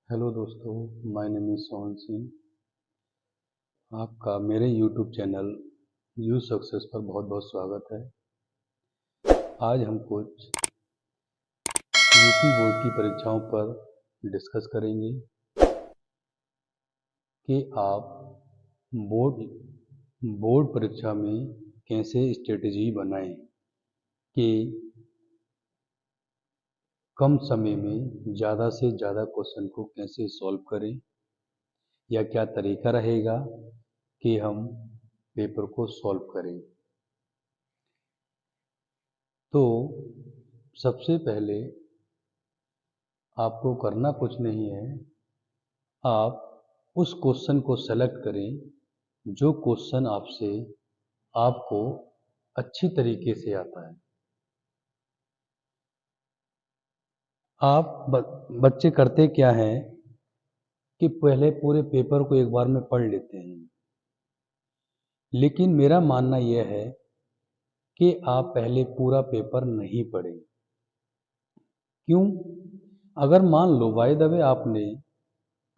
Hello दोस्तों, my name is Sohan Singh. आपका मेरे यूट्यूब चैनल यू सक्सेस पर बहुत बहुत स्वागत है। आज हम कुछ यूपी बोर्ड की परीक्षाओं पर डिस्कस करेंगे कि आप बोर्ड बोर्ड परीक्षा में कैसे स्ट्रेटजी बनाएं कि कम समय में ज़्यादा से ज़्यादा क्वेश्चन को कैसे सॉल्व करें, या क्या तरीका रहेगा कि हम पेपर को सॉल्व करें। तो सबसे पहले आपको करना कुछ नहीं है, आप उस क्वेश्चन को सेलेक्ट करें जो क्वेश्चन आपको अच्छी तरीके से आता है। बच्चे करते क्या हैं कि पहले पूरे पेपर को एक बार में पढ़ लेते हैं, लेकिन मेरा मानना यह है कि आप पहले पूरा पेपर नहीं पढ़ें। क्यों? अगर मान लो बाय द वे आपने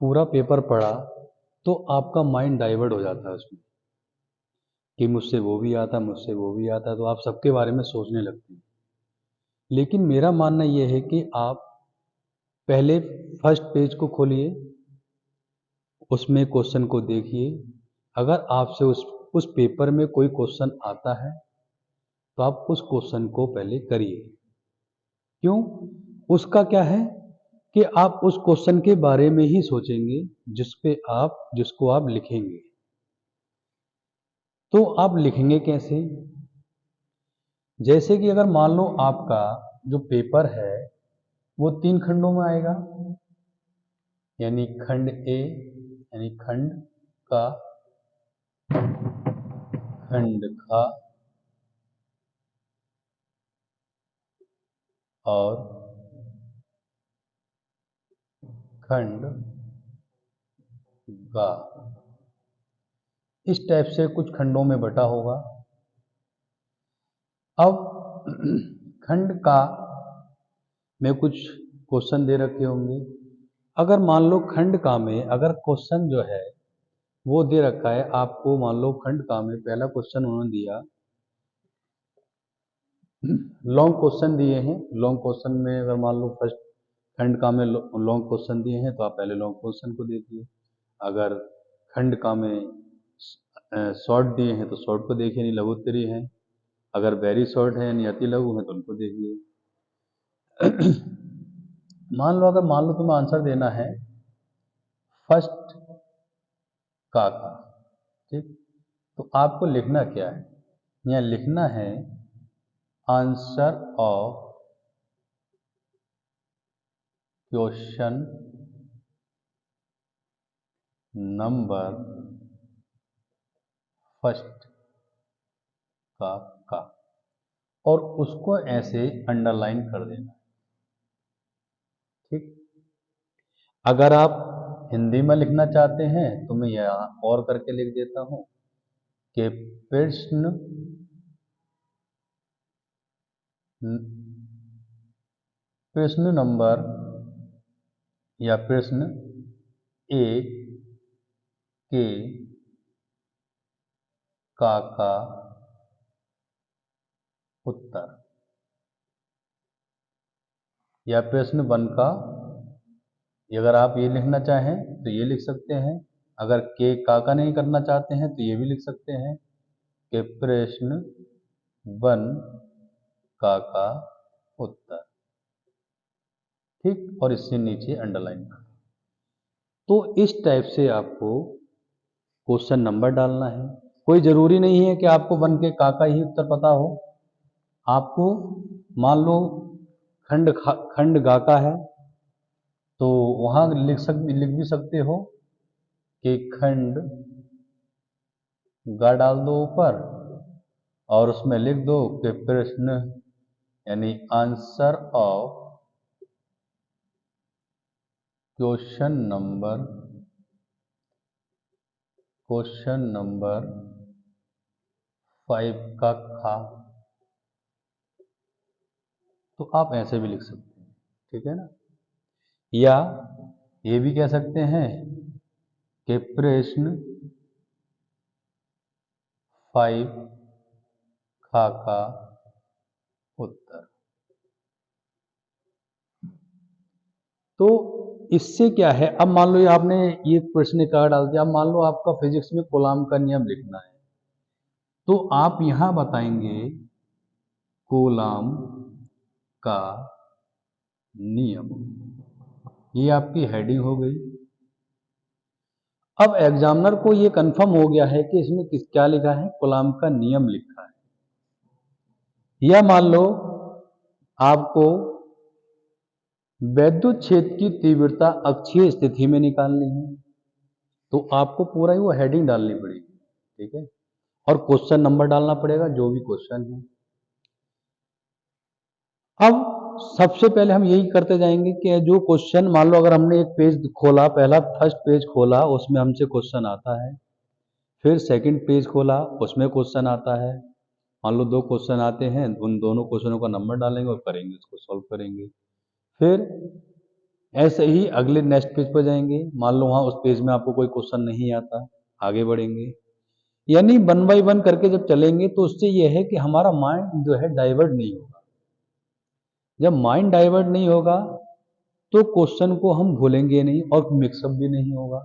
पूरा पेपर पढ़ा तो आपका माइंड डाइवर्ट हो जाता है उसमें कि मुझसे वो भी आता, मुझसे वो भी आता, तो आप सबके बारे में सोचने लगते हैं। लेकिन मेरा मानना यह है कि आप पहले फर्स्ट पेज को खोलिए, उसमें क्वेश्चन को देखिए। अगर आपसे उस पेपर में कोई क्वेश्चन आता है तो आप उस क्वेश्चन को पहले करिए। क्यों? उसका क्या है कि आप उस क्वेश्चन के बारे में ही सोचेंगे जिसको आप लिखेंगे। तो आप लिखेंगे कैसे? जैसे कि अगर मान लो आपका जो पेपर है वो 3 खंडों में आएगा, यानी खंड ए यानी खंड का, खंड खा और खंड गा। इस टाइप से कुछ खंडों में बटा होगा। अब खंड का में कुछ क्वेश्चन दे रखे होंगे। अगर मान लो खंड का में अगर क्वेश्चन जो है वो दे रखा है आपको, मान लो खंड का में पहला क्वेश्चन उन्होंने दिया, लॉन्ग क्वेश्चन दिए हैं। लॉन्ग क्वेश्चन में अगर मान लो फर्स्ट खंड का में लॉन्ग क्वेश्चन दिए हैं तो आप पहले लॉन्ग क्वेश्चन को देखिए। अगर खंड का में शॉर्ट दिए हैं तो शॉर्ट को देखिए, यानी लघु उत्तरीय है। अगर वेरी शॉर्ट है यानी अति लघु है तो उनको देखिए। मान लो तुम्हें आंसर देना है फर्स्ट का, ठीक, तो आपको लिखना क्या है? यहाँ लिखना है answer of question number first का, और उसको ऐसे अंडरलाइन कर देना, ठीक। अगर आप हिंदी में लिखना चाहते हैं तो मैं यहाँ और करके लिख देता हूँ कि प्रश्न प्रश्न नंबर या प्रश्न एक के का उत्तर, या प्रश्न वन का, अगर आप ये लिखना चाहें तो ये लिख सकते हैं। अगर के का नहीं करना चाहते हैं तो ये भी लिख सकते हैं कि प्रश्न वन का उत्तर, ठीक, और इससे नीचे अंडरलाइन कर। तो इस टाइप से आपको क्वेश्चन नंबर डालना है। कोई जरूरी नहीं है कि आपको वन के का ही उत्तर पता हो। आपको मान लो खंड गा का है तो वहां लिख भी सकते हो कि खंड गा डाल दो ऊपर और उसमें लिख दो कि प्रश्न यानी आंसर ऑफ क्वेश्चन नंबर 5 का खा। तो आप ऐसे भी लिख सकते हैं, ठीक है ना। या ये भी कह सकते हैं कि प्रश्न 5 का उत्तर। तो इससे क्या है, अब मान लो ये आपने ये प्रश्न का डाल दिया, अब मान लो आपका फिजिक्स में कूलाम का नियम लिखना है, तो आप यहां बताएंगे कूलाम का नियम, ये आपकी हेडिंग हो गई। अब एग्जामिनर को ये कंफर्म हो गया है कि इसमें क्या लिखा है, कूलाम का नियम लिखा है। या मान लो आपको वैद्युत क्षेत्र की तीव्रता अक्षीय स्थिति में निकालनी है, तो आपको पूरा ही वो हेडिंग डालनी पड़ेगी, ठीक है, और क्वेश्चन नंबर डालना पड़ेगा जो भी क्वेश्चन है। अब सबसे पहले हम यही करते जाएंगे कि जो क्वेश्चन, मान लो अगर हमने एक पेज खोला, पहला फर्स्ट पेज खोला, उसमें हमसे क्वेश्चन आता है, फिर सेकंड पेज खोला, उसमें क्वेश्चन आता है, मान लो 2 क्वेश्चन आते हैं, उन दोनों क्वेश्चनों का नंबर डालेंगे और करेंगे, उसको सॉल्व करेंगे। फिर ऐसे ही अगले नेक्स्ट पेज पर जाएंगे, मान लो वहाँ उस पेज में आपको कोई क्वेश्चन नहीं आता, आगे बढ़ेंगे, यानी 1 बाय 1 करके जब चलेंगे तो उससे यह है कि हमारा माइंड जो है डाइवर्ट नहीं होगा। जब माइंड डाइवर्ट नहीं होगा तो क्वेश्चन को हम भूलेंगे नहीं और मिक्सअप भी नहीं होगा।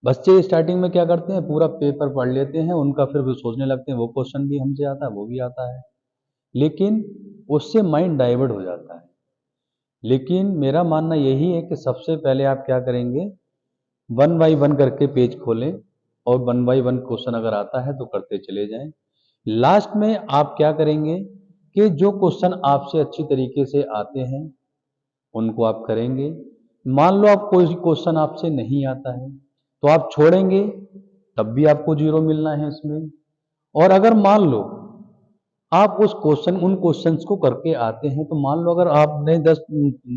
बच्चे स्टार्टिंग में क्या करते हैं, पूरा पेपर पढ़ लेते हैं, उनका फिर वो सोचने लगते हैं वो क्वेश्चन भी हमसे आता है, वो भी आता है, लेकिन उससे माइंड डाइवर्ट हो जाता है। लेकिन मेरा मानना यही है कि सबसे पहले आप क्या करेंगे, 1 बाय 1 करके पेज खोलें और 1 बाय 1 क्वेश्चन अगर आता है तो करते चले जाएं। लास्ट में आप क्या करेंगे कि जो क्वेश्चन आपसे अच्छी तरीके से आते हैं उनको आप करेंगे। मान लो आप कोई क्वेश्चन आपसे नहीं आता है तो आप छोड़ेंगे, तब भी आपको 0 मिलना है इसमें। और अगर मान लो आप उन क्वेश्चंस को करके आते हैं, तो मान लो अगर आपने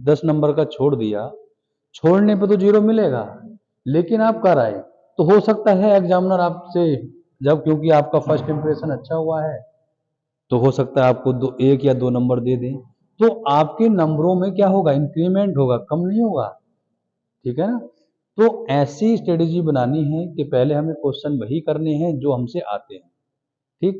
10 नंबर का छोड़ दिया, छोड़ने पे तो 0 मिलेगा, लेकिन आप कर आए, तो हो सकता है एग्जामिनर आपसे, जब क्योंकि आपका फर्स्ट इंप्रेशन अच्छा हुआ है, तो हो सकता है आपको 1 या 2 नंबर दे दें, तो आपके नंबरों में क्या होगा, इंक्रीमेंट होगा, कम नहीं होगा, ठीक है ना। तो ऐसी स्ट्रेटेजी बनानी है कि पहले हमें क्वेश्चन वही करने हैं जो हमसे आते हैं, ठीक,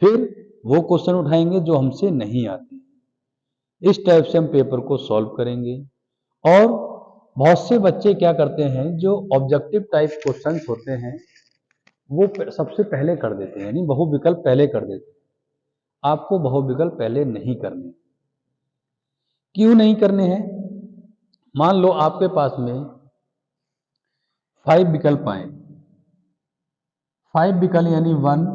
फिर वो क्वेश्चन उठाएंगे जो हमसे नहीं आते हैं। इस टाइप से हम पेपर को सॉल्व करेंगे। और बहुत से बच्चे क्या करते हैं, जो ऑब्जेक्टिव टाइप क्वेश्चन होते हैं वो सबसे पहले कर देते हैं, यानी बहुविकल्प पहले कर देते हैं। आपको बहुविकल्प पहले नहीं करने। क्यों नहीं करने हैं, मान लो आपके पास में 5 विकल्प आए, 5 विकल्प यानी 1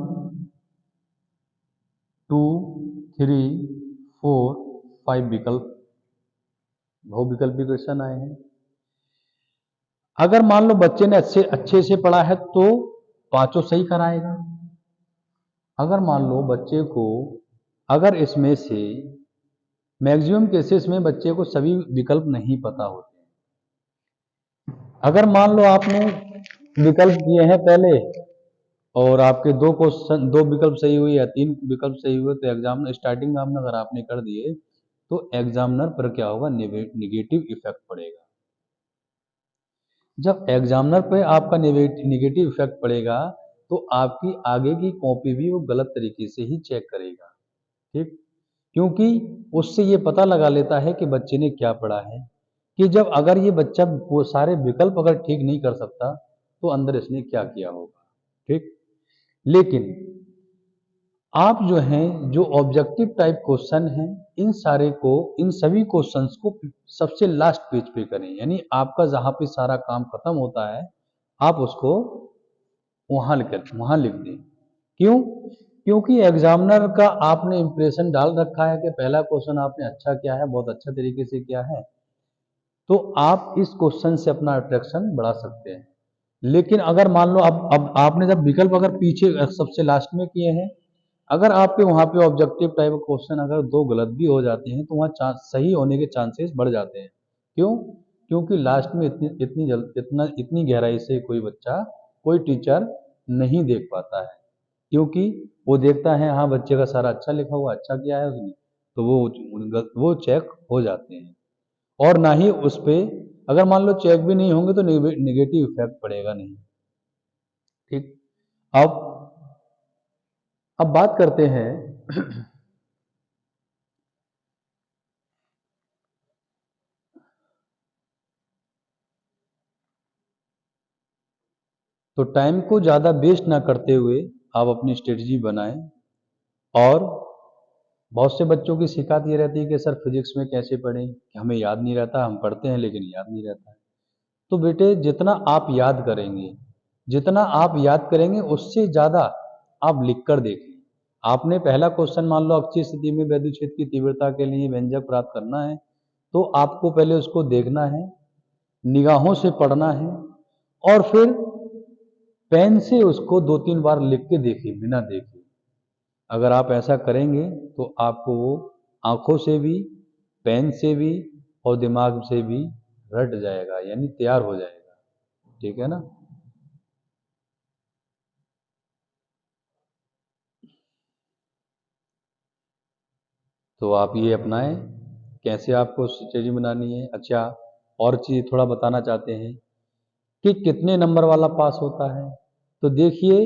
2 3 4 5 विकल्प, बहुविकल्पी क्वेश्चन आए हैं। अगर मान लो बच्चे ने अच्छे से पढ़ा है तो पांचों सही कराएगा। अगर मान लो बच्चे को, अगर इसमें से मैक्सिमम केसेस में बच्चे को सभी विकल्प नहीं पता होते, अगर मान लो आपने विकल्प दिए हैं पहले और आपके 2 विकल्प सही हुए या 3 विकल्प सही हुए, तो एग्जाम स्टार्टिंग में आपने, अगर आपने कर दिए तो एग्जामिनर पर क्या होगा, निगेटिव इफेक्ट पड़ेगा। जब एग्जामिनर पे आपका निगेटिव इफेक्ट पड़ेगा तो आपकी आगे की कॉपी भी वो गलत तरीके से ही चेक करेगा, ठीक, क्योंकि उससे ये पता लगा लेता है कि बच्चे ने क्या पढ़ा है, कि जब अगर ये बच्चा वो सारे विकल्प अगर ठीक नहीं कर सकता तो अंदर इसने क्या किया होगा, ठीक। लेकिन आप जो हैं, जो ऑब्जेक्टिव टाइप क्वेश्चन हैं, इन सभी क्वेश्चंस को सबसे लास्ट पेज पे करें, यानी आपका जहां पे सारा काम खत्म होता है आप उसको वहां लिख दें। क्यों, क्योंकि एग्जामिनर का आपने इंप्रेशन डाल रखा है कि पहला क्वेश्चन आपने अच्छा किया है, बहुत अच्छा तरीके से किया है, तो आप इस क्वेश्चन से अपना अट्रैक्शन बढ़ा सकते हैं। लेकिन अगर मान लो अब आपने जब विकल्प अगर पीछे सबसे लास्ट में किए हैं, अगर आपके वहां पे ऑब्जेक्टिव टाइप क्वेश्चन अगर 2 गलत भी हो जाते हैं तो वहाँ सही होने के चांसेस बढ़ जाते हैं। क्यों, क्योंकि लास्ट में इतनी गहराई से कोई बच्चा, कोई टीचर नहीं देख पाता है, क्योंकि वो देखता है हाँ बच्चे का सारा अच्छा लिखा हुआ, अच्छा किया है उसने, तो वो चेक हो जाते हैं। और ना ही उस पे अगर मान लो चेक भी नहीं होंगे तो निगेटिव इफेक्ट पड़ेगा नहीं। ठीक, अब बात करते हैं तो टाइम को ज़्यादा वेस्ट ना करते हुए आप अपनी स्ट्रेटजी बनाएं। और बहुत से बच्चों की शिकायत ये रहती है कि सर फिजिक्स में कैसे पढ़ें, कि हमें याद नहीं रहता, हम पढ़ते हैं लेकिन याद नहीं रहता है। तो बेटे जितना आप याद करेंगे, जितना आप याद करेंगे उससे ज़्यादा आप लिख कर देखें। आपने पहला क्वेश्चन मान लो अक्षीय स्थिति में वैद्युत क्षेत्र की तीव्रता के लिए व्यंजक प्राप्त करना है, तो आपको पहले उसको देखना है, निगाहों से पढ़ना है, और फिर पेन से उसको 2-3 बार लिख के देखिए बिना देखे। अगर आप ऐसा करेंगे तो आपको वो आंखों से भी, पेन से भी और दिमाग से भी रट जाएगा, यानी तैयार हो जाएगा। ठीक है ना। तो आप ये अपनाएं। कैसे आपको स्ट्रेटजी बनानी है। अच्छा, और चीज़ थोड़ा बताना चाहते हैं कि कितने नंबर वाला पास होता है। तो देखिए,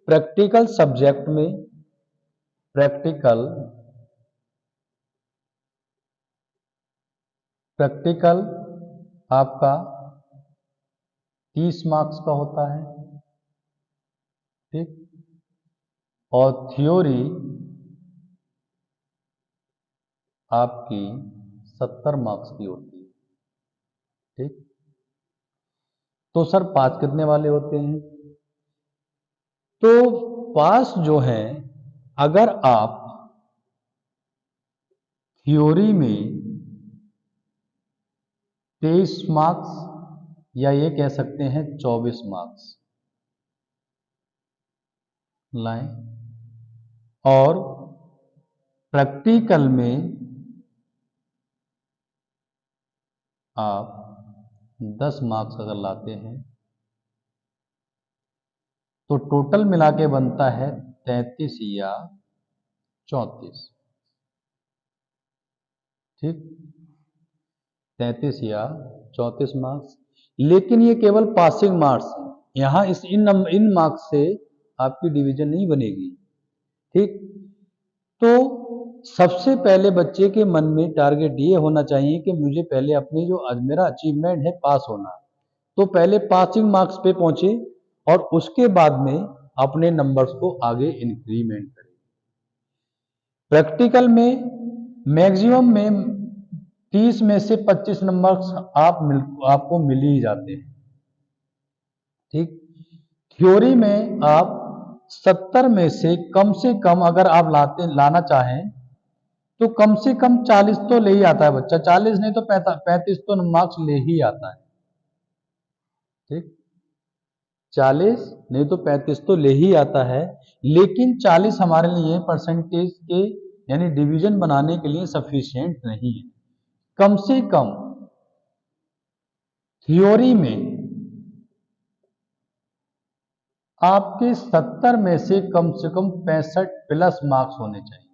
प्रैक्टिकल सब्जेक्ट में प्रैक्टिकल प्रैक्टिकल आपका 30 मार्क्स का होता है। ठीक, और थ्योरी आपकी 70 मार्क्स की होती है। ठीक, तो सर पास कितने वाले होते हैं। तो पास जो है, अगर आप थ्योरी में 23 मार्क्स या ये कह सकते हैं 24 मार्क्स लाएं, और प्रैक्टिकल में आप 10 मार्क्स अगर लाते हैं तो टोटल मिला के बनता है 33 या 34। ठीक, 33 या 34 मार्क्स। लेकिन ये केवल पासिंग मार्क्स हैं। यहाँ इन मार्क्स से आपकी डिवीजन नहीं बनेगी। ठीक, तो सबसे पहले बच्चे के मन में टारगेट ये होना चाहिए कि मुझे पहले अपनी जो मेरा अचीवमेंट है पास होना। तो पहले पासिंग मार्क्स पे पहुंचे और उसके बाद में अपने नंबर्स को आगे इंक्रीमेंट करें। प्रैक्टिकल में मैक्सिमम में 30 में से 25 नंबर्स आपको मिल ही जाते हैं। ठीक, थ्योरी में आप 70 में से कम अगर आप लाना चाहें तो कम से कम 40 तो ले ही आता है बच्चा। 40 नहीं तो 35 तो मार्क्स ले ही आता है। ठीक, 40 नहीं तो 35 तो ले ही आता है। लेकिन 40 हमारे लिए परसेंटेज के यानी डिवीजन बनाने के लिए सफिशिएंट नहीं है। कम से कम थ्योरी में आपके 70 में से कम 65 प्लस मार्क्स होने चाहिए।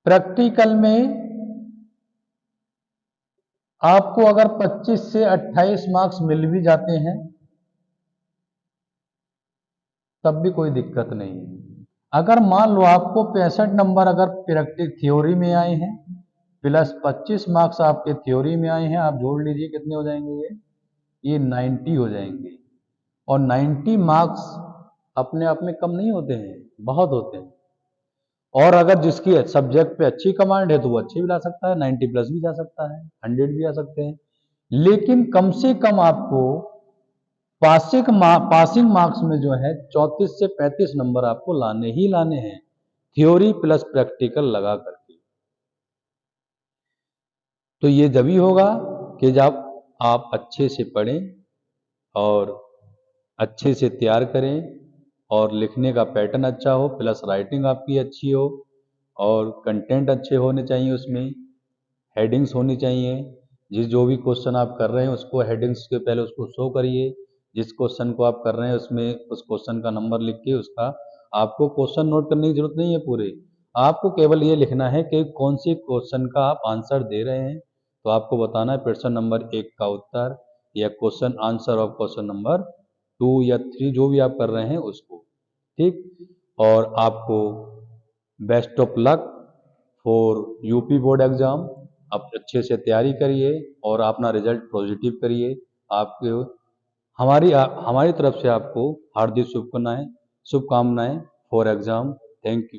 प्रैक्टिकल में आपको अगर 25 से 28 मार्क्स मिल भी जाते हैं तब भी कोई दिक्कत नहीं है। अगर मान लो आपको 65 नंबर अगर प्रैक्टिस थ्योरी में आए हैं प्लस 25 मार्क्स आपके थ्योरी में आए हैं, आप जोड़ लीजिए कितने हो जाएंगे ये 90 हो जाएंगे। और 90 मार्क्स अपने आप में कम नहीं होते हैं, बहुत होते हैं। और अगर जिसकी सब्जेक्ट पे अच्छी कमांड है तो वो अच्छी भी ला सकता है, 90 प्लस भी जा सकता है, 100 भी आ सकते हैं। लेकिन कम से कम आपको पासिंग मार्क्स में जो है 34 से 35 नंबर आपको लाने ही लाने हैं, थ्योरी प्लस प्रैक्टिकल लगा करके। तो ये जब ही होगा कि जब आप अच्छे से पढ़ें और अच्छे से तैयार करें और लिखने का पैटर्न अच्छा हो, प्लस राइटिंग आपकी अच्छी हो और कंटेंट अच्छे होने चाहिए, उसमें हेडिंग्स होनी चाहिए। जो भी क्वेश्चन आप कर रहे हैं उसको हेडिंग्स के पहले उसको शो करिए। जिस क्वेश्चन को आप कर रहे हैं उसमें उस क्वेश्चन का नंबर लिख के उसका आपको क्वेश्चन नोट करने की जरूरत नहीं है पूरे। आपको केवल ये लिखना है कि कौन से क्वेश्चन का आप आंसर दे रहे हैं। तो आपको बताना है प्रश्न नंबर 1 का उत्तर या question answer of question number 2 या 3 जो भी आप कर रहे हैं उसको। ठीक, और आपको best of luck for UP board exam. आप अच्छे से तैयारी करिए और अपना रिजल्ट पॉजिटिव करिए। आपके हमारी तरफ से आपको हार्दिक शुभकामनाएं फॉर एग्ज़ाम। Thank you.